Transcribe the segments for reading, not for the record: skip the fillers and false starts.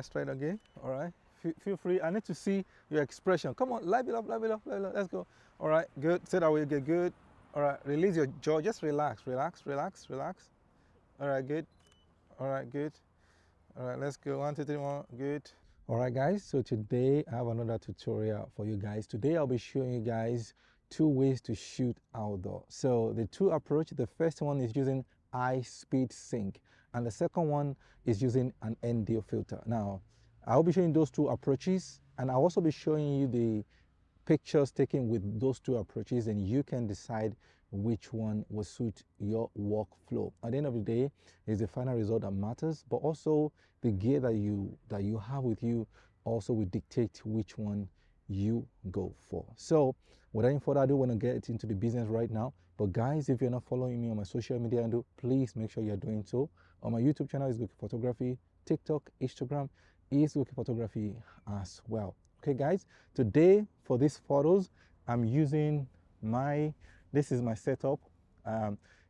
Let's try it again. All right. Feel free. I need to see your expression. Come on, live it up, live it up, live it up. Let's go. All right, good. Say that way, get good. All right, release your jaw. Just relax, relax, relax, relax. All right, good. All right, good. All right, let's go. 1, 2, 3, 1. Good. All right, guys. So today I have another tutorial for you guys. Today I'll be showing you guys 2 ways to shoot outdoor. So the two approach. The first one is using high speed sync, and the second one is using an ND filter. Now, I'll be showing those two approaches, and I'll also be showing you the pictures taken with those two approaches, and you can decide which one will suit your workflow. At the end of the day, it's the final result that matters, but also the gear that you have with you also will dictate which one you go for. So without any further ado, I want to get into the business right now. But guys, if you're not following me on my social media handle, please make sure you're doing so. On my YouTube channel is Goki Photography, TikTok, Instagram is Goki Photography as well. Okay guys, today for these photos I'm using this is my setup,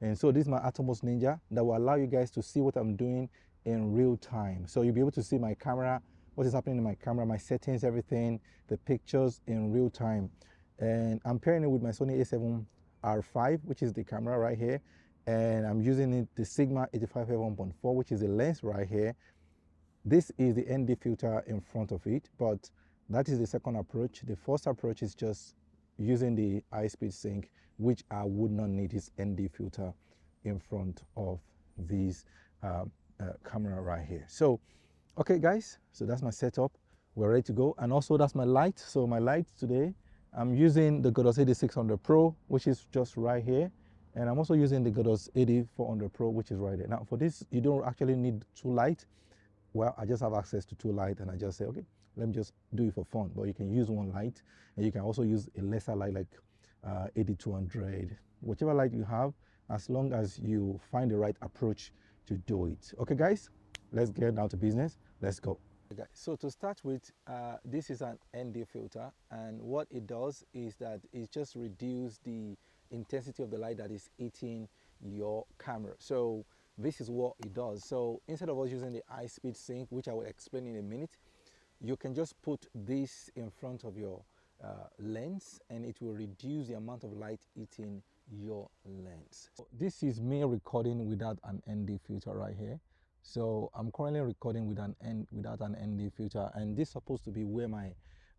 and so this is my Atomos Ninja that will allow you guys to see what I'm doing in real time. So you'll be able to see my camera, what is happening in my camera, my settings, everything, the pictures in real time. And I'm pairing it with my Sony a7R5, which is the camera right here, and I'm using it the Sigma 85f1.4, which is the lens right here. This is the ND filter in front of it, but that is the second approach. The first approach is just using the high speed sync, which I would not need this ND filter in front of this camera right here. So, okay guys, so that's my setup. We're ready to go. And also that's my light. So my light today, I'm using the Godos 8600 Pro, which is just right here. And I'm also using the Godos 8400 Pro, which is right there. Now for this, you don't actually need two lights. Well, I just have access to two lights, and I just say, okay, let me just do it for fun. But you can use one light, and you can also use a lesser light like 8200, whichever light you have, as long as you find the right approach to do it. Okay guys, let's get down to business. Let's go. Okay, guys. So to start with, this is an ND filter, and what it does is that it just reduces the intensity of the light that is hitting your camera. So this is what it does. So instead of us using the high speed sync, which I will explain in a minute, you can just put this in front of your lens, and it will reduce the amount of light hitting your lens. This is me recording without an ND filter right here. So I'm currently recording without an ND filter, and this is supposed to be where my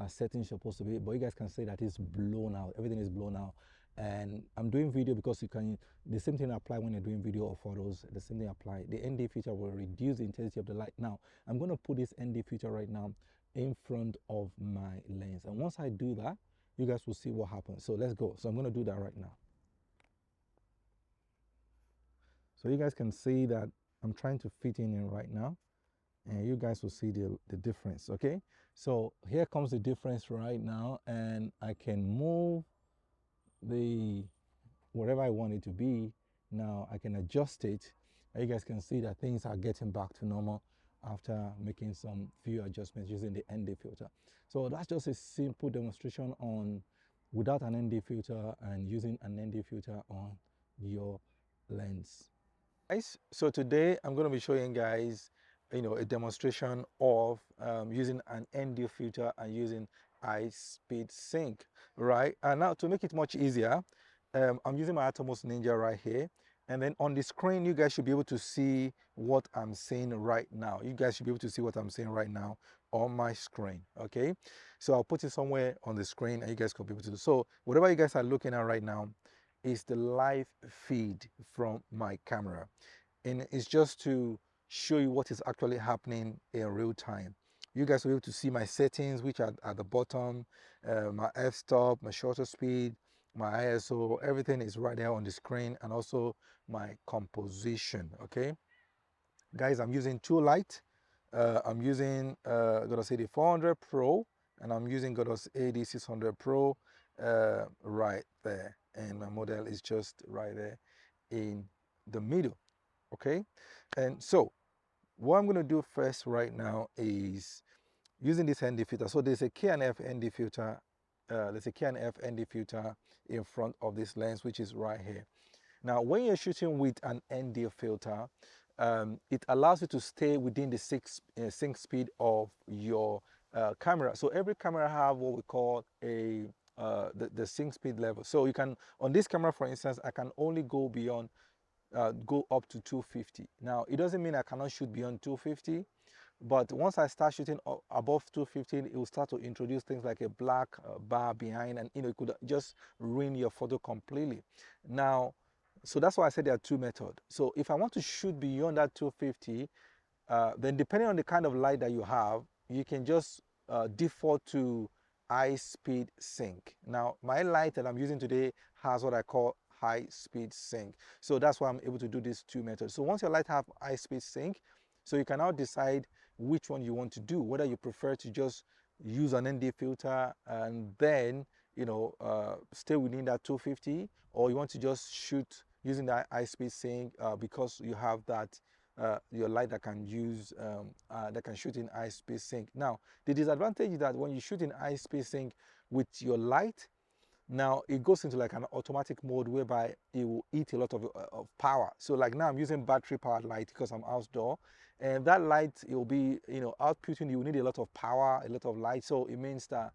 settings is supposed to be, but you guys can see that it's blown out. Everything is blown out. And I'm doing video because the same thing apply when you're doing video or photos, the same thing apply. The ND filter will reduce the intensity of the light. Now, I'm going to put this ND filter right now in front of my lens. And once I do that, you guys will see what happens. So let's go. So I'm going to do that right now. So you guys can see that I'm trying to fit in right now, and you guys will see the difference, okay? So here comes the difference right now, and I can move the whatever I want it to be. Now I can adjust it, and you guys can see that things are getting back to normal after making some few adjustments using the ND filter. So that's just a simple demonstration on without an ND filter and using an ND filter on your lens. Guys, so today I'm going to be showing guys a demonstration of using an ND filter and using high speed sync, right? And now to make it much easier, I'm using my Atomos Ninja right here, and then on the screen you guys should be able to see what I'm saying right now. You guys should be able to see what I'm saying right now on my screen. Okay, so I'll put it somewhere on the screen and you guys can be able to do. So whatever you guys are looking at right now is the live feed from my camera, and it's just to show you what is actually happening in real time. You guys will be able to see my settings, which are at the bottom, my f-stop, my shutter speed, my ISO, everything is right there on the screen, and also my composition. Okay guys, I'm using two light. I'm using Godos 8400 Pro, and I'm using Godos 8600 Pro right there, and my model is just right there in the middle. Okay, and so what I'm going to do first right now is using this ND filter. So there's a K&F ND filter. There's a K&F ND filter in front of this lens, which is right here. Now, when you're shooting with an ND filter, it allows you to stay within the sync speed of your camera. So every camera have what we call a the sync speed level. So you can, on this camera for instance, I can only go beyond go up to 250. Now it doesn't mean I cannot shoot beyond 250, but once I start shooting above 250, it will start to introduce things like a black bar behind, and it could just ruin your photo completely. Now, so that's why I said there are two methods. So if I want to shoot beyond that 250, then depending on the kind of light that you have, you can just default to high speed sync. Now, my light that I'm using today has what I call high speed sync. So that's why I'm able to do these two methods. So once your light have high speed sync, so you can now decide which one you want to do, whether you prefer to just use an ND filter and then stay within that 250, or you want to just shoot using that high speed sync because you have that your light that can use that can shoot in high speed sync. Now the disadvantage is that when you shoot in high speed sync with your light, now it goes into like an automatic mode whereby it will eat a lot of power. So like now I'm using battery powered light because I'm outdoor, and that light, it will be outputting, you will need a lot of power, a lot of light. So it means that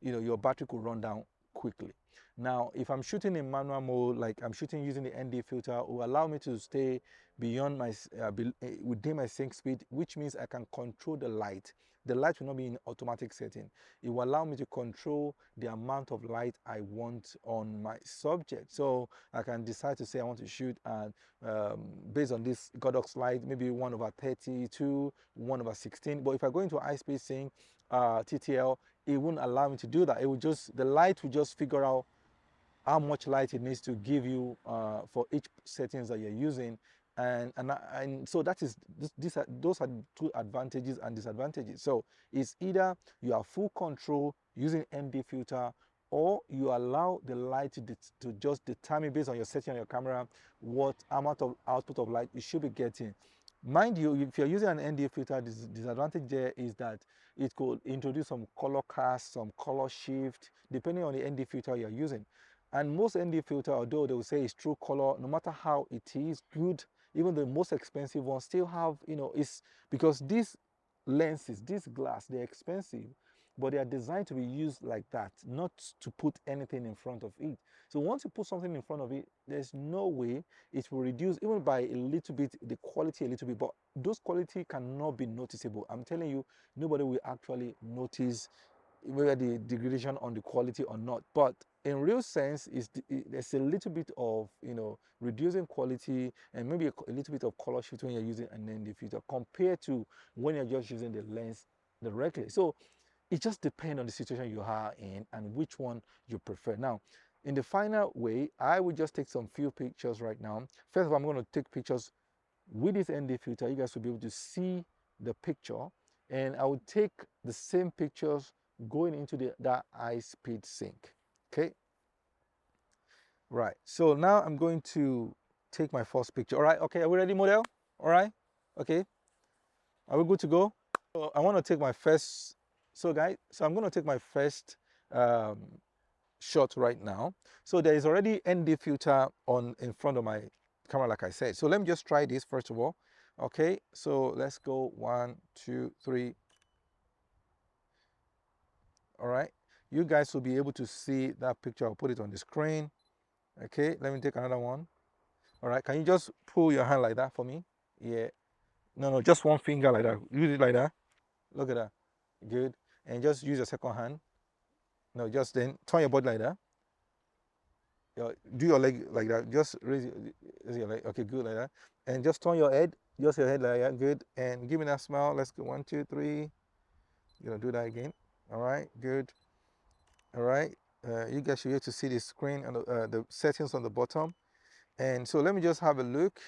your battery could run down quickly. Now if I'm shooting in manual mode, like I'm shooting using the ND filter, it will allow me to stay beyond my within my sync speed, which means I can control the light. The light will not be in automatic setting. It will allow me to control the amount of light I want on my subject. So I can decide to say I want to shoot and based on this Godox light, maybe 1/32, 1/16. But if I go into high speed sync TTL, it won't allow me to do that. It will just, the light will just figure out how much light it needs to give you for each settings that you're using. And so that is those are two advantages and disadvantages. So it's either you have full control using ND filter, or you allow the light to just determine based on your setting on your camera what amount of output of light you should be getting. Mind you, if you're using an ND filter, the disadvantage there is that it could introduce some color cast, some color shift, depending on the ND filter you're using. And most ND filter, although they will say it's true color, no matter how it is good, even the most expensive ones still have, it's because these lenses, this glass, they're expensive, but they are designed to be used like that, not to put anything in front of it. So once you put something in front of it, there's no way it will reduce even by a little bit, the quality a little bit, but those quality cannot be noticeable. I'm telling you, nobody will actually notice whether the degradation on the quality or not. But in real sense, there's a little bit of reducing quality and maybe a little bit of color shift when you're using an ND filter compared to when you're just using the lens directly. So it just depends on the situation you are in and which one you prefer. Now, in the final way, I will just take some few pictures right now. First of all, I'm going to take pictures with this ND filter. You guys will be able to see the picture, and I will take the same pictures going into that high speed sync. Okay, right, so now I'm going to take my first picture. All right, okay, are we ready, model? All right, okay, are we good to go? So I want to take my first, so I'm going to take my first shot right now. So there is already ND filter on in front of my camera, like I said. So let me just try this first of all. Okay, so let's go 1, 2, 3. All right, you guys will be able to see that picture. I'll put it on the screen. Okay, let me take another one. All right, can you just pull your hand like that for me? Yeah, no, just one finger like that. Use it like that. Look at that. Good. And just use your second hand. No, just then turn your body like that. Do your leg like that. Just raise your leg. Okay, good, like that. And just turn your head. Just your head like that. Good. And give me that smile. Let's go 1, 2, 3. You're gonna do that again. All right, good. All right, you guys should be able to see the screen and the settings on the bottom. And so let me just have a look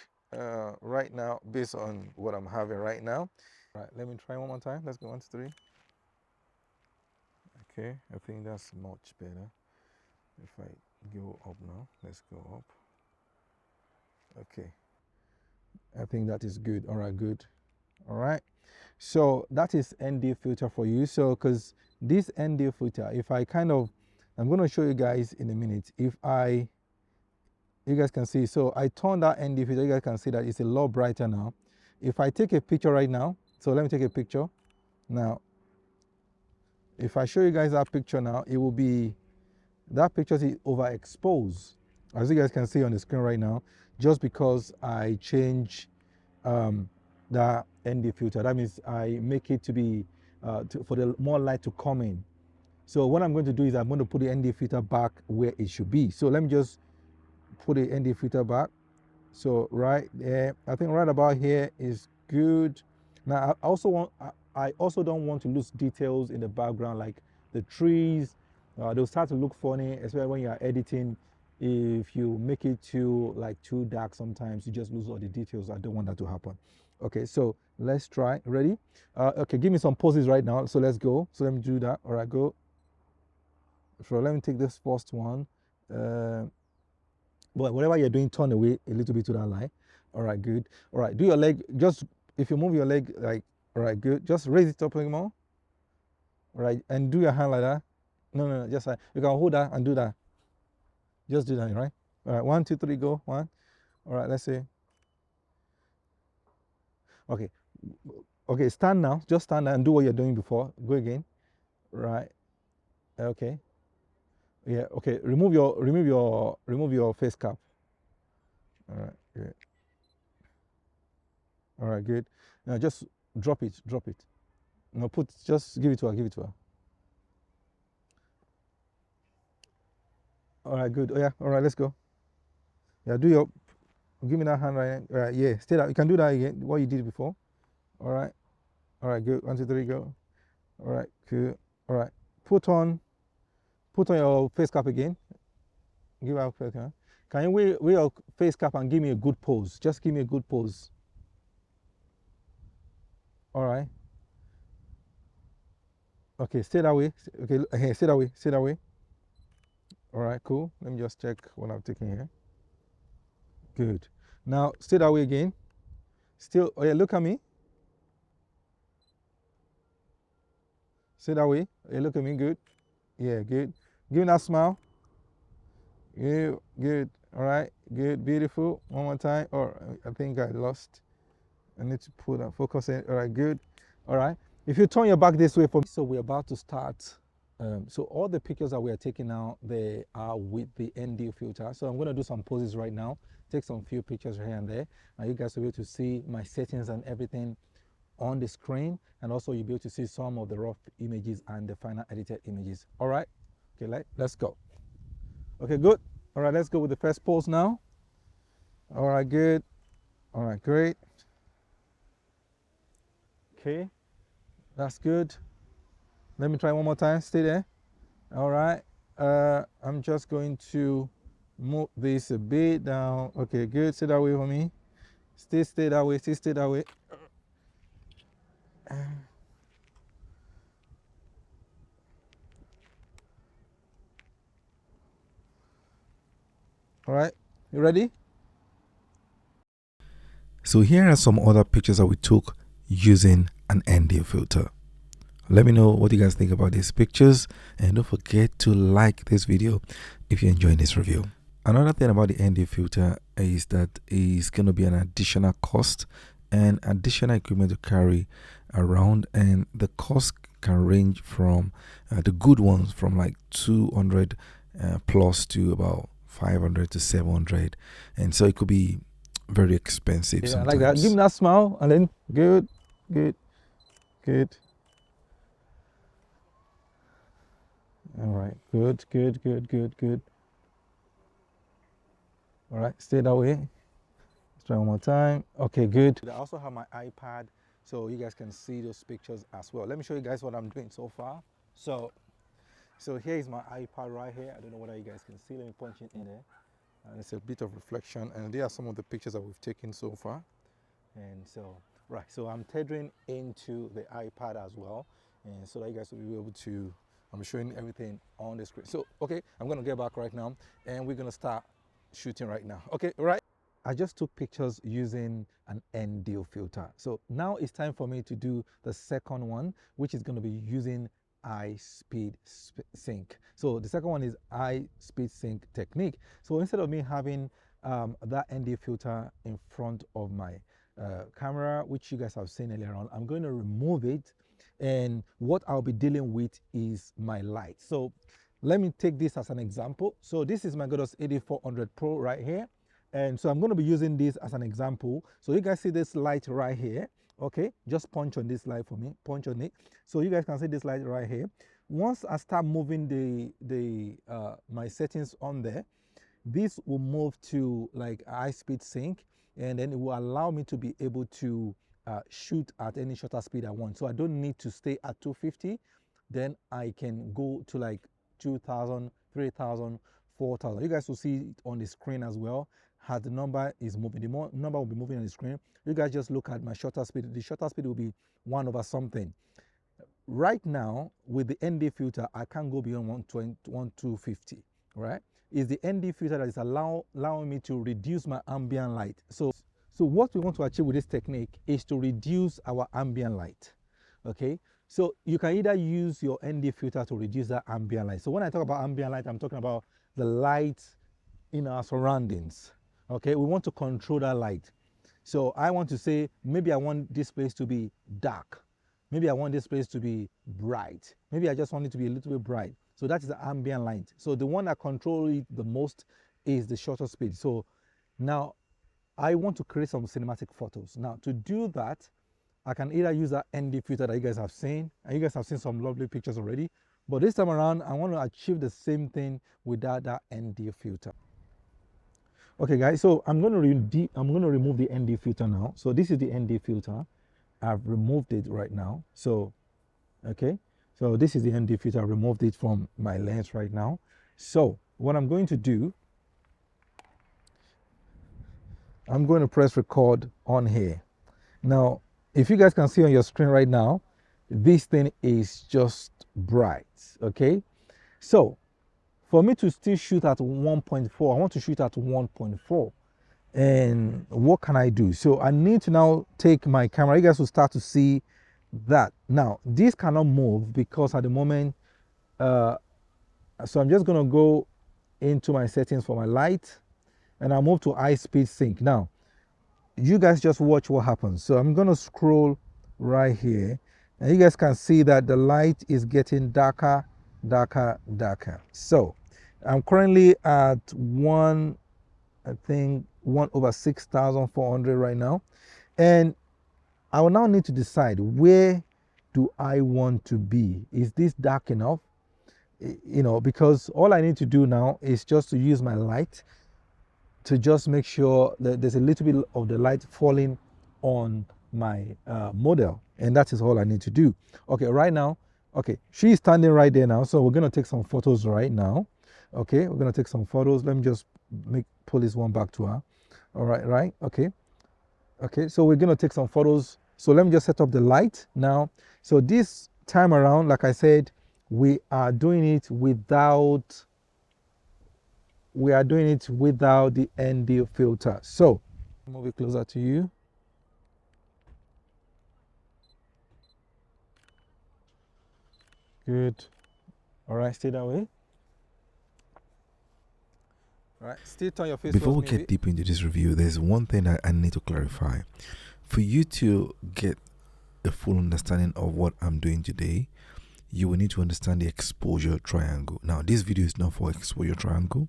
right now based on what I'm having right now. All right, let me try one more time. Let's go 1, 2, 3. Okay, I think that's much better. If I go up now, let's go up. Okay, I think that is good. All right, good. All right, so that is ND filter for you. So because this ND filter, if I I'm going to show you guys in a minute. You guys can see, so I turned that ND filter, you guys can see that it's a lot brighter now. If I take a picture right now, so let me take a picture. Now, if I show you guys that picture now, it will be, that picture is overexposed, as you guys can see on the screen right now, just because I change the ND filter. That means I make it to be, for the more light to come in. So what I'm going to do is I'm going to put the ND filter back where it should be. So let me just put the ND filter back. So right there, I think right about here is good. Now I also don't want to lose details in the background, like the trees. They'll start to look funny, especially when you are editing. If you make it too dark, sometimes you just lose all the details. I don't want that to happen. Okay, so let's try. Ready? Okay, give me some poses right now. So let's go. So let me do that. All right, go. So let me take this first one. But whatever you're doing, turn away a little bit to that line. All right, good. All right, do your leg, just if you move your leg, like, all right, good. Just raise it up a little more. All right, and do your hand like that. No, no, no, just like, you can hold that and do that. Just do that, right? All right, 1, 2, 3, go. 1. All right, let's see. Okay, okay, stand now. Just stand there and do what you're doing before. Go again. Right. Okay. Yeah. Okay. Remove your face cap. All right. Good. All right. Good. Now just drop it. Drop it. No, just give it to her. Give it to her. All right. Good. Oh yeah. All right. Let's go. Yeah. Give me that hand right. All right. Yeah. Stay there. You can do that again. What you did before. All right. All right. Good. 1, 2, 3, go. All right. Good. All right. Put on. Put on your face cap again. Give her a face cap. Can you wear your face cap and give me a good pose? Just give me a good pose. All right. Okay. Stay that way. Okay. Hey, stay that way. Stay that way. All right. Cool. Let me just check what I'm taking here. Good. Now stay that way again. Still. Oh yeah. Look at me. Stay that way. Yeah, look at me. Good. Yeah. Good. Give me that smile. Good. Good. All right. Good. Beautiful. One more time. Or I think I lost. I need to put that focus in. All right. Good. All right. If you turn your back this way for me. So we're about to start. So all the pictures that we are taking now, they are with the ND filter. So I'm going to do some poses right now. Take some few pictures here and there. And you guys will be able to see my settings and everything on the screen. And also you'll be able to see some of the rough images and the final edited images. All right. Okay, let's go. Okay, good. All right, let's go with the first pose now. All right, good. All right, great. Okay, that's good. Let me try one more time. Stay there. All right. I'm just going to move this a bit down. Okay, good. Stay that way for me. Stay that way. Stay that way. All right. You ready? So here are some other pictures that we took using an ND filter. Let me know what you guys think about these pictures, and don't forget to like this video if you're enjoying this review. Another thing about the ND filter is that it's going to be an additional cost and additional equipment to carry around, and the cost can range from the good ones from like 200 plus to about 500 to 700, and so it could be very expensive. Yeah, sometimes. Like that. Give me that smile, and then good. All right, good. All right, stay that way. Let's try one more time. Okay, good. I also have my iPad, so you guys can see those pictures as well. Let me show you guys what I'm doing so far. So here is my iPad right here. I don't know whether you guys can see. Let me punch it in there. And it's a bit of reflection, and there are some of the pictures that we've taken so far. And so, right, so I'm tethering into the iPad as well, and so that you guys will be able to, I'm showing everything on the screen. So, okay, I'm gonna get back right now, and we're gonna start shooting right now. Okay, right. I just took pictures using an ND filter. So now it's time for me to do the second one, which is gonna be using high speed sync. So the second one is high speed sync technique. So instead of me having that ND filter in front of my camera, which you guys have seen earlier on. I'm going to remove it, and what I'll be dealing with is my light. So let me take this as an example. So this is my Godos 8400 Pro right here. And so I'm going to be using this as an example. So you guys see this light right here. Okay, just punch on this light for me, punch on it. So you guys can see this light right here. Once I start moving my settings on there, this will move to like high speed sync, and then it will allow me to be able to shoot at any shutter speed I want. So I don't need to stay at 250. Then I can go to like 2000, 3000, 4000. You guys will see it on the screen as well. As the number is moving, the more number will be moving on the screen. You guys just look at my shutter speed. The shutter speed will be 1 over something. Right now, with the ND filter, I can't go beyond 1250, right? It's the ND filter that is allowing me to reduce my ambient light. So what we want to achieve with this technique is to reduce our ambient light, okay? So you can either use your ND filter to reduce that ambient light. So when I talk about ambient light, I'm talking about the light in our surroundings, okay? We want to control that light. So I want to say, maybe I want this place to be dark. Maybe I want this place to be bright. Maybe I just want it to be a little bit bright. So that is the ambient light. So the one that controls it the most is the shutter speed. So now I want to create some cinematic photos. Now to do that, I can either use that ND filter that you guys have seen, and you guys have seen some lovely pictures already. But this time around, I want to achieve the same thing without that ND filter. Okay guys, so I'm going to remove the ND filter now. So this is the ND filter. I've removed it right now. So, okay. So this is the ND filter. I removed it from my lens right now. So what I'm going to do, I'm going to press record on here. Now, if you guys can see on your screen right now, this thing is just bright, okay? So for me to still shoot at 1.4, I want to shoot at 1.4. And what can I do? So I need to now take my camera. You guys will start to see that. Now, this cannot move because at the moment, so I'm just going to go into my settings for my light, and I'll move to high speed sync. Now, you guys just watch what happens. So I'm going to scroll right here, and you guys can see that the light is getting darker, darker, darker. So I'm currently at I think 1 over 6,400 right now. And I will now need to decide, where do I want to be? Is this dark enough? You know, because all I need to do now is just to use my light to just make sure that there's a little bit of the light falling on my model. And that is all I need to do. Okay, right now, okay, she's standing right there now. So we're going to take some photos right now. Okay, we're going to take some photos. Let me just pull this one back to her. All right, okay. Okay, so we're going to take some photos. So let me just set up the light now. So this time around, like I said, we are doing it without the ND filter. So move it closer to you. Good. All right, stay that way. All right, still turn your face. Before we get deep into this review, there's one thing that I need to clarify. For you to get a full understanding of what I'm doing today, you will need to understand the exposure triangle. Now, this video is not for exposure triangle,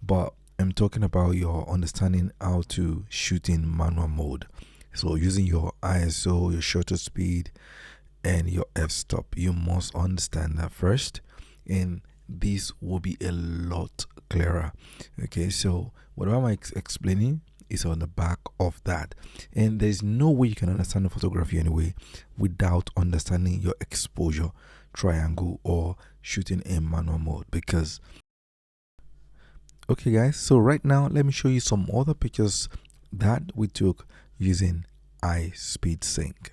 but I'm talking about your understanding how to shoot in manual mode. So using your ISO, your shutter speed, and your f-stop, you must understand that first, and this will be a lot clearer. Okay, so whatever I'm explaining is on the back of that, and there's no way you can understand the photography anyway without understanding your exposure triangle or shooting in manual mode. Because okay guys, so right now let me show you some other pictures that we took using high speed sync.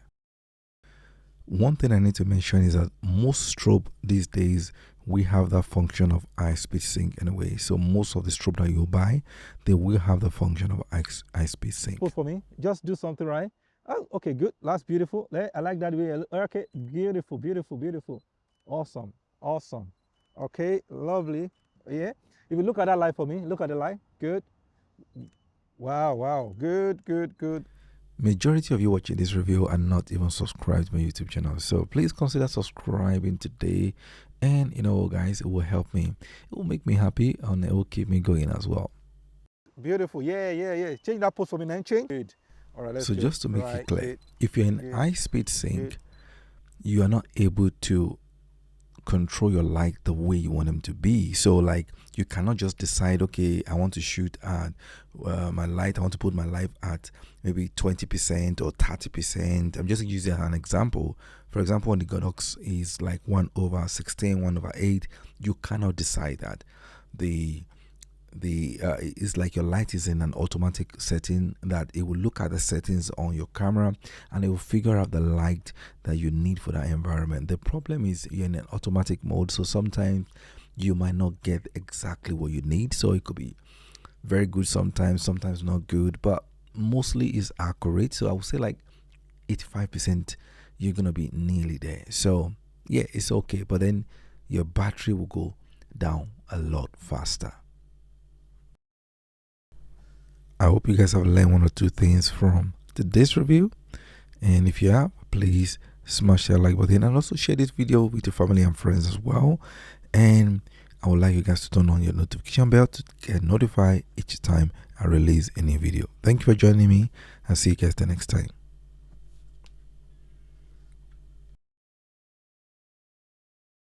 One thing I need to mention is that most strobe these days, we have that function of high speed sync anyway. So most of the strobe that you buy, they will have the function of high speed sync. For me, just do something right. Oh, okay, good. That's beautiful. I like that way. Okay, beautiful, beautiful, beautiful. Awesome, awesome. Okay, lovely. Yeah. If you look at that light for me, look at the light. Good. Wow, wow. Good, good, good. majority of you watching this review are not even subscribed to my YouTube channel, so please consider subscribing today. And you know, guys, it will help me, it will make me happy, and it will keep me going as well. Beautiful. Yeah. Change that post for me, then change. Good. All right, let's So go. just to make Right, it clear, good, if you're in good, high speed sync, good. you are not able to control your light the way you want them to be. So like, you cannot just decide, okay, I want to shoot at my light, I want to put my light at maybe 20% or 30%. I'm just using an example. For example, when the Godox is like 1/16, 1/8, you cannot decide that. The it's like your light is in an automatic setting, that it will look at the settings on your camera and it will figure out the light that you need for that environment. The problem is you're in an automatic mode, so sometimes you might not get exactly what you need. So it could be very good sometimes not good, but mostly is accurate. So I would say like 85% you're gonna be nearly there. So yeah, it's okay, but then your battery will go down a lot faster. I hope you guys have learned one or two things from today's review, and if you have, please smash that like button and also share this video with your family and friends as well. And I would like you guys to turn on your notification bell to get notified each time I release a new video. Thank you for joining me, and see you guys the next time.